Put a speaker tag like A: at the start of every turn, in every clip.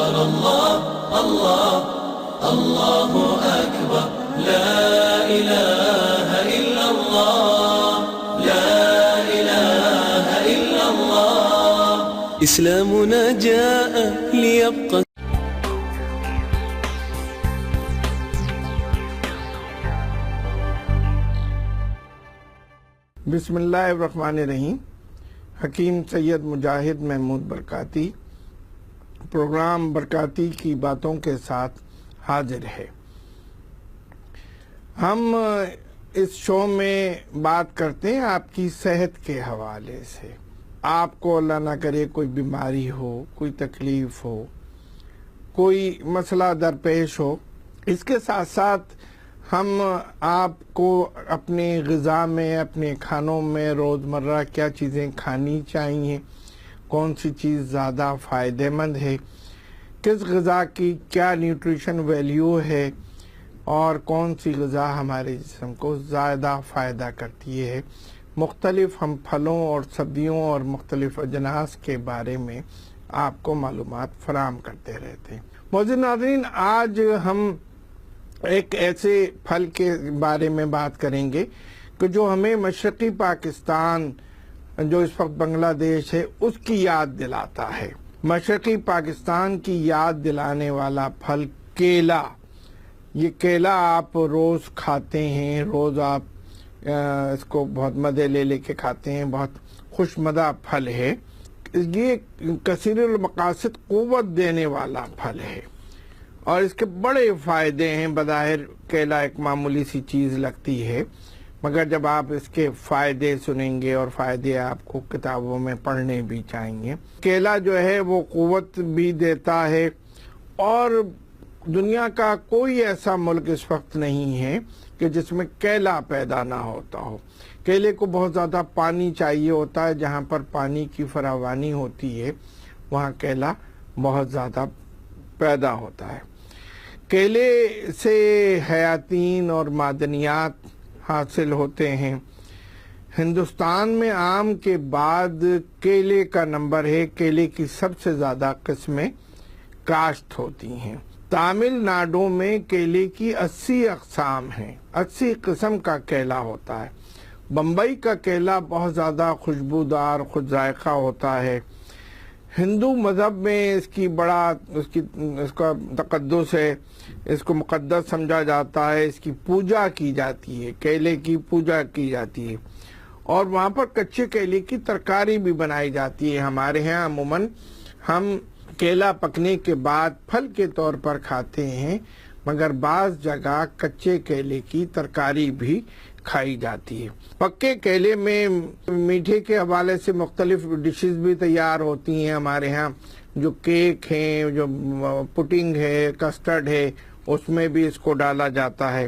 A: الله الله الله أكبر لا إله إلا الله لا إله إلا الله إسلامنا جاء ليبقى.
B: بسم اللہ الرحمن الرحیم. حکیم سید مجاہد محمود برکاتی پروگرام برکاتی کی باتوں کے ساتھ حاضر ہے. ہم اس شو میں بات کرتے ہیں آپ کی صحت کے حوالے سے. آپ کو اللہ نہ کرے کوئی بیماری ہو، کوئی تکلیف ہو، کوئی مسئلہ درپیش ہو، اس کے ساتھ ساتھ ہم آپ کو اپنے غذا میں، اپنے کھانوں میں روزمرہ کیا چیزیں کھانی چاہیے، کون سی چیز زیادہ فائدہ مند ہے، کس غذا کی کیا نیوٹریشن ویلیو ہے، اور کون سی غذا ہمارے جسم کو زیادہ فائدہ کرتی ہے. مختلف ہم پھلوں اور سبزیوں اور مختلف اجناس کے بارے میں آپ کو معلومات فراہم کرتے رہتے ہیں. معزز ناظرین، آج ہم ایک ایسے پھل کے بارے میں بات کریں گے کہ جو ہمیں مشرقی پاکستان جو اس وقت بنگلہ دیش ہے اس کی یاد دلاتا ہے. مشرقی پاکستان کی یاد دلانے والا پھل کیلا. یہ کیلا آپ روز کھاتے ہیں، روز آپ اس کو بہت مزے لے کے کھاتے ہیں. بہت خوش مزہ پھل ہے. یہ کثیر المقاصد قوت دینے والا پھل ہے اور اس کے بڑے فائدے ہیں. بظاہر کیلا ایک معمولی سی چیز لگتی ہے، مگر جب آپ اس کے فائدے سنیں گے اور فائدے آپ کو کتابوں میں پڑھنے بھی چاہیے. کیلا جو ہے وہ قوت بھی دیتا ہے، اور دنیا کا کوئی ایسا ملک اس وقت نہیں ہے کہ جس میں کیلا پیدا نہ ہوتا ہو. کیلے کو بہت زیادہ پانی چاہیے ہوتا ہے. جہاں پر پانی کی فراوانی ہوتی ہے وہاں کیلا بہت زیادہ پیدا ہوتا ہے. کیلے سے حیاتین اور معدنیات حاصل ہوتے ہیں. ہندوستان میں آم کے بعد کیلے کا نمبر ہے. کیلے کی سب سے زیادہ قسمیں کاشت ہوتی ہیں. تامل ناڈو میں کیلے کی 80 اقسام ہیں. 80 قسم کا کیلا ہوتا ہے. بمبئی کا کیلا بہت زیادہ خوشبودار، خود ذائقہ ہوتا ہے. ہندو مذہب میں اس کا تقدس ہے، اس کو مقدس سمجھا جاتا ہے. اس کی پوجا کی جاتی ہے، کیلے کی پوجا کی جاتی ہے، اور وہاں پر کچے کیلے کی ترکاری بھی بنائی جاتی ہے. ہمارے ہاں عموماً ہم کیلا پکنے کے بعد پھل کے طور پر کھاتے ہیں، مگر بعض جگہ کچے کیلے کی ترکاری بھی کھائی جاتی ہے. پکے کیلے میں میٹھے کے حوالے سے مختلف ڈشز بھی تیار ہوتی ہیں ہمارے ہاں. جو کیک ہیں، جو پڈنگ ہے، کسٹرڈ ہے، اس میں بھی اس کو ڈالا جاتا ہے.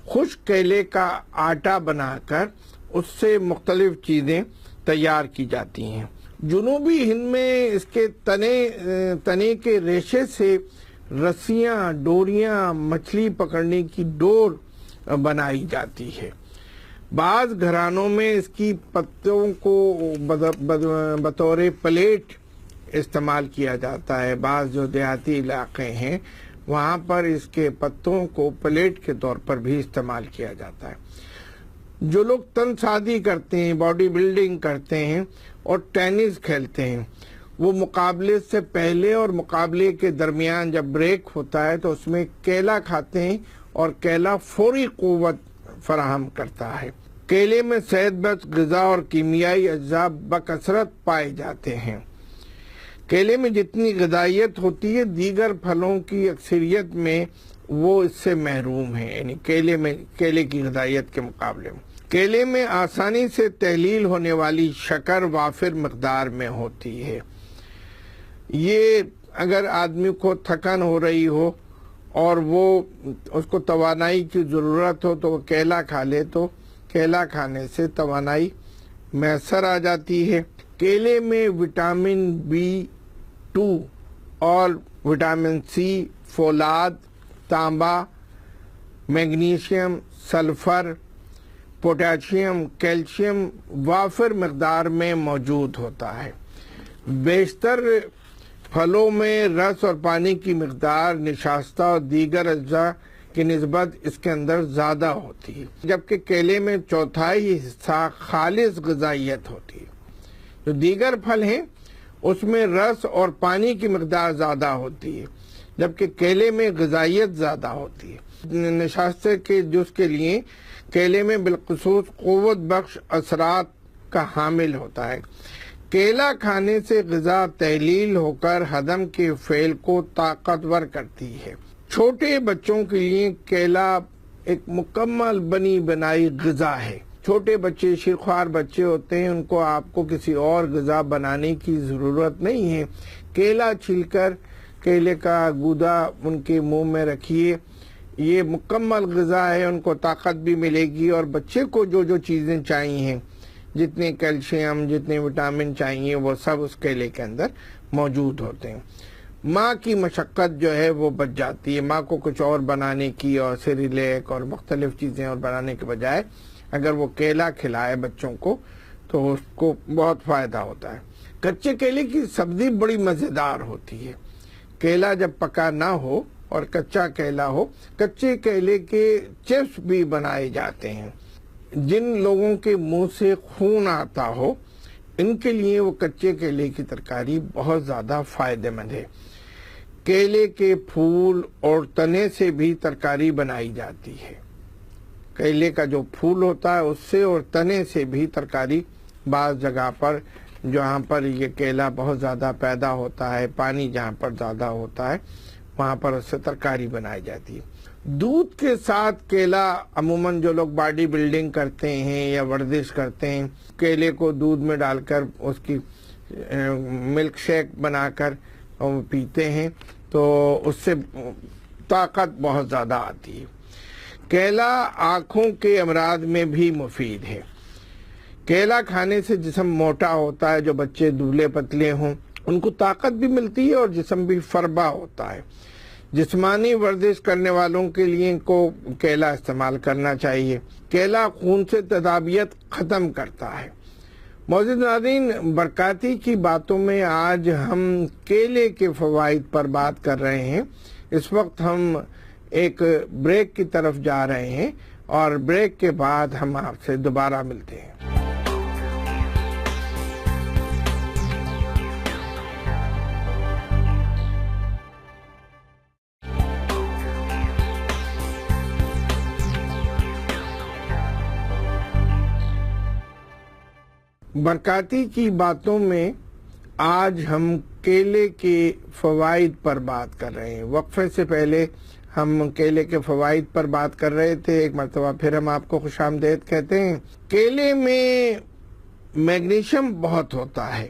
B: خشک کیلے کا آٹا بنا کر اس سے مختلف چیزیں تیار کی جاتی ہیں. جنوبی ہند میں اس کے تنے کے ریشے سے رسیاں، ڈوریاں، مچھلی پکڑنے کی ڈور بنائی جاتی ہے. بعض گھرانوں میں اس کی پتوں کو بطور پلیٹ استعمال کیا جاتا ہے. بعض جو دیہاتی علاقے ہیں وہاں پر اس کے پتوں کو پلیٹ کے طور پر بھی استعمال کیا جاتا ہے. جو لوگ تن سازی کرتے ہیں، باڈی بلڈنگ کرتے ہیں اور ٹینس کھیلتے ہیں، وہ مقابلے سے پہلے اور مقابلے کے درمیان جب بریک ہوتا ہے تو اس میں کیلا کھاتے ہیں، اور کیلا فوری قوت فراہم کرتا ہے. کیلے میں صحت بخش غذا اور کیمیائی اجزاء بکثرت پائے جاتے ہیں. کیلے میں جتنی غذائیت ہوتی ہے دیگر پھلوں کی اکثریت میں وہ اس سے محروم ہیں، یعنی کیلے کی غذائیت کے مقابلے میں. کیلے میں آسانی سے تحلیل ہونے والی شکر وافر مقدار میں ہوتی ہے. یہ اگر آدمی کو تھکن ہو رہی ہو اور وہ اس کو توانائی کی ضرورت ہو تو وہ کیلا کھا لے تو کیلا کھانے سے توانائی میسر آ جاتی ہے. کیلے میں وٹامن B2 اور وٹامن سی، فولاد، تانبا، میگنیشیم، سلفر، پوٹاشیم، کیلشیم وافر مقدار میں موجود ہوتا ہے. بیشتر پھلوں میں رس اور پانی کی مقدار نشاستہ اور دیگر اجزاء کی نسبت اس کے اندر زیادہ ہوتی ہے، جبکہ کیلے میں چوتھائی حصہ خالص غذائیت ہوتی ہے۔ جو دیگر پھل ہیں اس میں رس اور پانی کی مقدار زیادہ ہوتی ہے، جبکہ کیلے میں غذائیت زیادہ ہوتی ہے۔ نشاستے کے جز کے لیے کیلے میں بالخصوص قوت بخش اثرات کا حامل ہوتا ہے۔ کیلا کھانے سے غذا تحلیل ہو کر ہضم کے فعل کو طاقتور کرتی ہے۔ چھوٹے بچوں کے لیے کیلا ایک مکمل بنی بنائی غذا ہے۔ چھوٹے بچے شیرخوار بچے ہوتے ہیں، ان کو آپ کو کسی اور غذا بنانے کی ضرورت نہیں ہے۔ کیلا چھیل کر کیلے کا گودا ان کے منہ میں رکھیے، یہ مکمل غذا ہے، ان کو طاقت بھی ملے گی، اور بچے کو جو جو چیزیں چاہیے، جتنے کیلشیم جتنے وٹامن چاہیے، وہ سب اس کیلے کے اندر موجود ہوتے ہیں۔ ماں کی مشقت جو ہے وہ بچ جاتی ہے، ماں کو کچھ اور بنانے کی اور سیریلیک اور مختلف چیزیں اور بنانے کے بجائے اگر وہ کیلا کھلائے بچوں کو تو اس کو بہت فائدہ ہوتا ہے۔ کچے کیلے کی سبزی بڑی مزیدار ہوتی ہے۔ کیلا جب پکا نہ ہو اور کچا کیلا ہو، کچے کیلے کے چپس بھی بنائے جاتے ہیں۔ جن لوگوں کے منہ سے خون آتا ہو ان کے لیے وہ کچے کیلے کی ترکاری بہت زیادہ فائدہ مند ہے۔ کیلے کے پھول اور تنے سے بھی ترکاری بنائی جاتی ہے۔ کیلے کا جو پھول ہوتا ہے اس سے اور تنے سے بھی ترکاری، بعض جگہ پر جہاں پر یہ کیلا بہت زیادہ پیدا ہوتا ہے، پانی جہاں پر زیادہ ہوتا ہے، وہاں پر اس سے ترکاری بنائی جاتی ہے۔ دودھ کے ساتھ کیلا عموماً جو لوگ باڈی بلڈنگ کرتے ہیں یا ورزش کرتے ہیں، کیلے کو دودھ میں ڈال کر اس کی ملک شیک بنا کر پیتے ہیں تو اس سے طاقت بہت زیادہ آتی ہے۔ کیلا آنکھوں کے امراض میں بھی مفید ہے۔ کیلا کھانے سے جسم موٹا ہوتا ہے، جو بچے دبلے پتلے ہوں ان کو طاقت بھی ملتی ہے اور جسم بھی فربا ہوتا ہے۔ جسمانی ورزش کرنے والوں کے لیے ان کو کیلا استعمال کرنا چاہیے۔ کیلا خون سے تذابیت ختم کرتا ہے۔ معزز ناظرین، برکاتی کی باتوں میں آج ہم کیلے کے فوائد پر بات کر رہے ہیں۔ اس وقت ہم ایک بریک کی طرف جا رہے ہیں اور بریک کے بعد ہم آپ سے دوبارہ ملتے ہیں۔ برکاتی کی باتوں میں آج ہم کیلے کے فوائد پر بات کر رہے ہیں۔ وقفے سے پہلے ہم کیلے کے فوائد پر بات کر رہے تھے، ایک مرتبہ پھر ہم آپ کو خوش آمدید کہتے ہیں۔ کیلے میں میگنیشیم بہت ہوتا ہے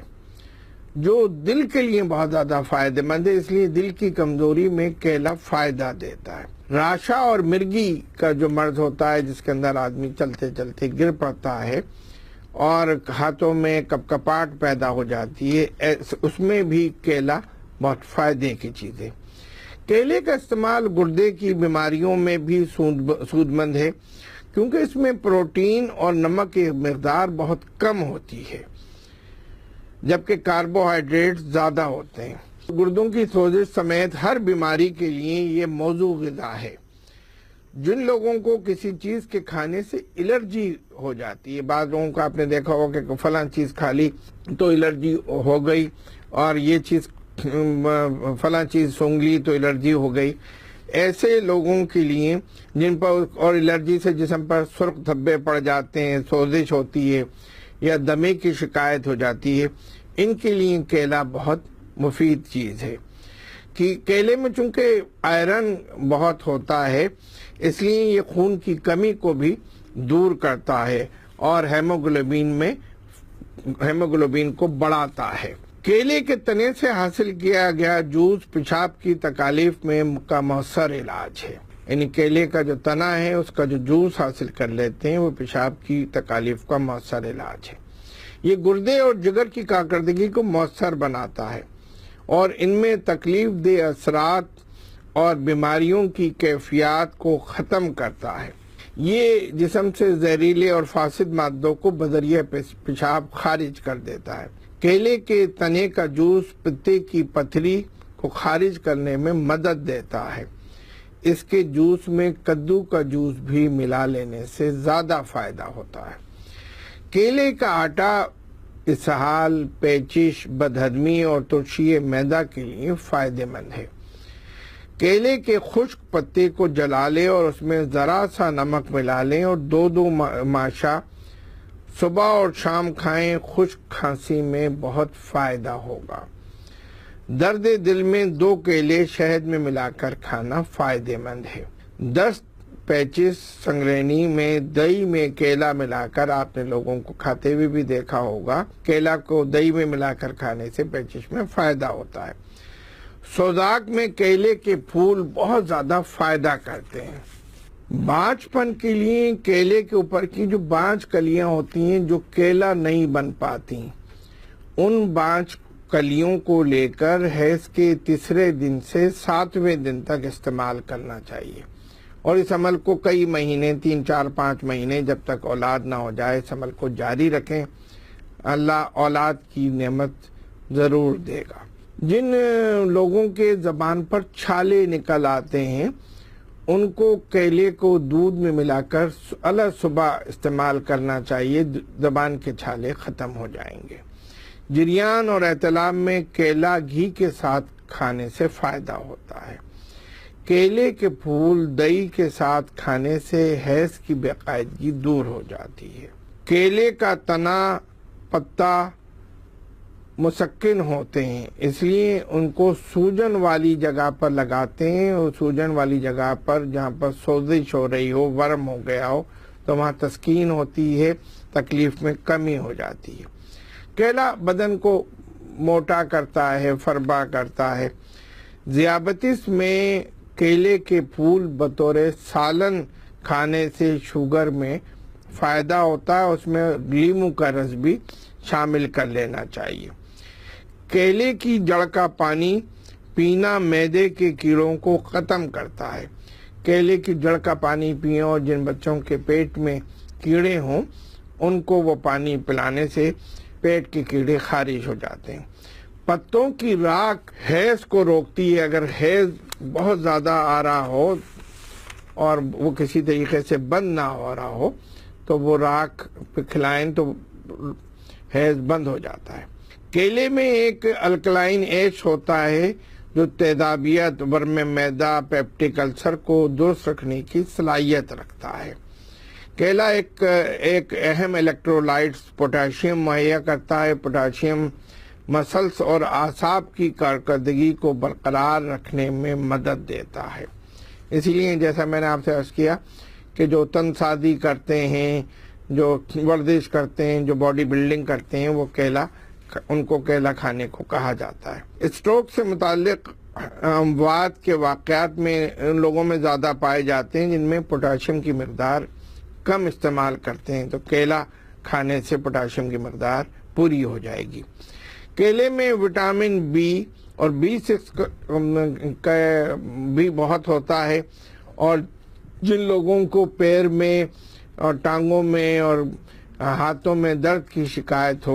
B: جو دل کے لیے بہت زیادہ فائدہ مند ہے، اس لیے دل کی کمزوری میں کیلا فائدہ دیتا ہے۔ راشا اور مرگی کا جو مرض ہوتا ہے جس کے اندر آدمی چلتے چلتے گر پڑتا ہے اور ہاتھوں میں کپکپاہٹ پیدا ہو جاتی ہے، اس میں بھی کیلا بہت فائدے کی چیز ہے۔ کیلے کا استعمال گردے کی بیماریوں میں بھی سود مند ہے، کیونکہ اس میں پروٹین اور نمک کی مقدار بہت کم ہوتی ہے، جبکہ کاربوہائیڈریٹ زیادہ ہوتے ہیں۔ گردوں کی سوزش سمیت ہر بیماری کے لیے یہ موضوع غذا ہے۔ جن لوگوں کو کسی چیز کے کھانے سے الرجی ہو جاتی ہے، بعض لوگوں کو آپ نے دیکھا ہوگا کہ فلاں چیز کھا لی تو الرجی ہو گئی، اور یہ چیز فلاں چیز سونگھ لی تو الرجی ہو گئی، ایسے لوگوں کے لیے جن پر اور الرجی سے جسم پر سرخ دھبے پڑ جاتے ہیں، سوزش ہوتی ہے یا دمے کی شکایت ہو جاتی ہے، ان کے لیے کیلا بہت مفید چیز ہے۔ کہ کیلے میں چونکہ آئرن بہت ہوتا ہے، اس لیے یہ خون کی کمی کو بھی دور کرتا ہے اور ہیموگلوبین کو بڑھاتا ہے۔ کیلے کے تنے سے حاصل کیا گیا جوس پیشاب کی تکالیف میں کا مؤثر علاج ہے، یعنی کیلے کا جو تنا ہے اس کا جو جوس حاصل کر لیتے ہیں وہ پیشاب کی تکالیف کا مؤثر علاج ہے۔ یہ گردے اور جگر کی کارکردگی کو مؤثر بناتا ہے اور ان میں تکلیف دہ اثرات اور بیماریوں کی کیفیات کو ختم کرتا ہے۔ یہ جسم سے زہریلے اور فاسد مادوں کو بذریعہ پیشاب خارج کر دیتا ہے۔ کیلے کے تنے کا جوس پتے کی پتھری کو خارج کرنے میں مدد دیتا ہے۔ اس کے جوس میں کدو کا جوس بھی ملا لینے سے زیادہ فائدہ ہوتا ہے۔ کیلے کا آٹا اسہال، پیچش، بدہضمی اور ترشی معدہ کے لیے فائدہ مند ہے۔ کیلے کے خشک پتے کو جلا لیں اور اس میں ذرا سا نمک ملا لیں اور دو ماشا صبح اور شام کھائیں، خشک کھانسی میں بہت فائدہ ہوگا۔ درد دل میں 2 کیلے شہد میں ملا کر کھانا فائدہ مند ہے۔ دست، پیچس، سنگرینی میں دہی میں کیلا ملا کر، آپ نے لوگوں کو کھاتے ہوئے بھی دیکھا ہوگا، کیلا کو دہی میں ملا کر کھانے سے پیچس میں فائدہ ہوتا ہے۔ سوزاک میں کیلے کے پھول بہت زیادہ فائدہ کرتے ہیں۔ بانجھ پن کے لیے کیلے کے اوپر کی جو بانجھ کلیاں ہوتی ہیں جو کیلا نہیں بن پاتی، ان بانجھ کلیوں کو لے کر حیض کے تیسرے دن سے 7ویں دن تک استعمال کرنا چاہیے، اور اس عمل کو کئی مہینے، 3، 4، 5 مہینے، جب تک اولاد نہ ہو جائے اس عمل کو جاری رکھیں۔ اللہ اولاد کی نعمت ضرور دے گا۔ جن لوگوں کے زبان پر چھالے نکل آتے ہیں ان کو کیلے کو دودھ میں ملا کر صبح استعمال کرنا چاہیے، زبان کے چھالے ختم ہو جائیں گے۔ جریان اور احتلام میں کیلا گھی کے ساتھ کھانے سے فائدہ ہوتا ہے۔ کیلے کے پھول دہی کے ساتھ کھانے سے حیض کی بے قاعدگی دور ہو جاتی ہے۔ کیلے کا تنا، پتا مسکن ہوتے ہیں، اس لیے ان کو سوجن والی جگہ پر لگاتے ہیں، اور سوجن والی جگہ پر جہاں پر سوزش ہو رہی ہو، ورم ہو گیا ہو، تو وہاں تسکین ہوتی ہے، تکلیف میں کمی ہو جاتی ہے۔ کیلا بدن کو موٹا کرتا ہے، فربا کرتا ہے۔ ذیابیطس میں کیلے کے پھول بطور سالن کھانے سے شوگر میں فائدہ ہوتا ہے، اس میں لیموں کا رس بھی شامل کر لینا چاہیے۔ کیلے کی جڑ کا پانی پینا معدے کے کیڑوں کو ختم کرتا ہے۔ کیلے کی جڑ کا پانی پئیں، اور جن بچوں کے پیٹ میں کیڑے ہوں ان کو وہ پانی پلانے سے پیٹ کے کیڑے خارج ہو جاتے ہیں۔ پتوں کی راکھ حیض کو روکتی ہے۔ اگر حیض بہت زیادہ آ رہا ہو اور وہ کسی طریقے سے بند نہ ہو رہا ہو تو وہ راکھ پہ کھلائیں تو حیض بند ہو جاتا ہے۔ کیلے میں ایک الکلائن ایش ہوتا ہے جو تیزابیت، ورم معدہ، پیپٹک السر کو درست رکھنے کی صلاحیت رکھتا ہے۔ کیلا ایک اہم الیکٹرولائٹس پوٹاشیم مہیا کرتا ہے۔ پوٹاشیم مسلس اور اعصاب کی کارکردگی کو برقرار رکھنے میں مدد دیتا ہے۔ اسی لیے جیسا میں نے آپ سے عرض کیا کہ جو تن سازی کرتے ہیں، جو ورزش کرتے ہیں، جو باڈی بلڈنگ کرتے ہیں، وہ ان کو کیلا کھانے کو کہا جاتا ہے۔ اسٹروک سے متعلق اموات کے واقعات میں ان لوگوں میں زیادہ پائے جاتے ہیں جن میں پوٹاشیم کی مقدار کم استعمال کرتے ہیں، تو کیلا کھانے سے پوٹاشیم کی مقدار پوری ہو جائے گی۔ کیلے میں وٹامن بی اور B6 کا بھی بہت ہوتا ہے، اور جن لوگوں کو پیر میں اور ٹانگوں میں اور ہاتھوں میں درد کی شکایت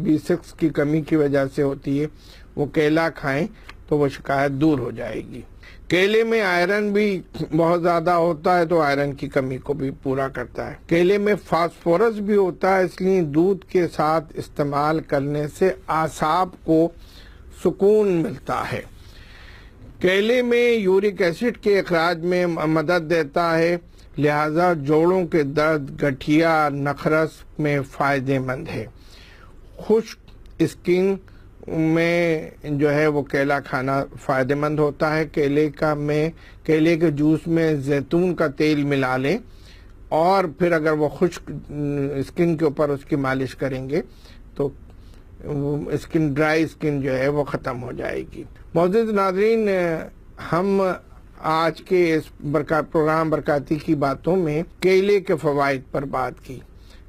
B: B6 کی کمی کی وجہ سے ہوتی ہے، وہ کیلا کھائیں تو وہ شکایت دور ہو جائے گی۔ کیلے میں آئرن بھی بہت زیادہ ہوتا ہے تو آئرن کی کمی کو بھی پورا کرتا ہے۔ کیلے میں فاسفورس بھی ہوتا ہے، اس لیے دودھ کے ساتھ استعمال کرنے سے اعصاب کو سکون ملتا ہے۔ کیلے میں یورک ایسڈ کے اخراج میں مدد دیتا ہے، لہذا جوڑوں کے درد، گٹھیا، نخرس میں فائدہ مند ہے۔ خشک اسکن میں جو ہے وہ کیلا کھانا فائدہ مند ہوتا ہے۔ کیلے کے جوس میں زیتون کا تیل ملا لیں، اور پھر اگر وہ خشک اسکن کے اوپر اس کی مالش کریں گے تو ڈرائی اسکن جو ہے وہ ختم ہو جائے گی۔ معزز ناظرین، ہم آج کے اس پروگرام برکاتی کی باتوں میں کیلے کے فوائد پر بات کی۔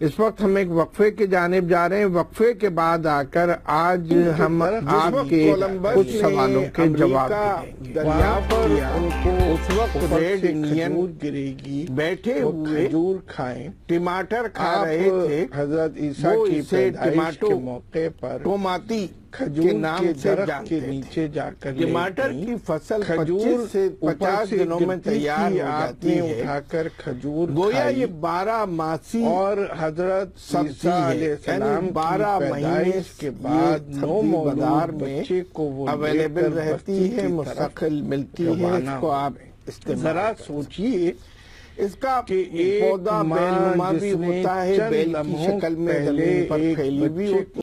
B: اس وقت ہم ایک وقفے کی جانب جا رہے ہیں. وقفے کے بعد آ کر آج ہم آپ کے کچھ سوالوں کے جواب دیں گے. وہاں پر ان کو اس وقت ریڈ انڈین گرے گی، بیٹھے ہوئے کھجور کھائیں، ٹماٹر کھا رہے تھے. حضرت عیسیٰ کی پیدائش کے موقع پر ٹوماتی کے نام سے جانتے کے نیچے جا کر ٹماٹر کی فصل 25 سے 50 دنوں میں تیار ہو جاتی ہے. اٹھا کر کھجور گویا یہ 12 ماسی اور حضرت عیسیٰ علیہ السلام 12 مہینے کے بعد 9 بازار میں اویلیبل رہتی ہے، مستقل ملتی ہے. اس کو آپ ذرا سوچئے، اس کا پودا بیل نما بھی ہوتا ہے، بیل کی شکل میں زمین پر پھیلی بھی ہوتی ہے.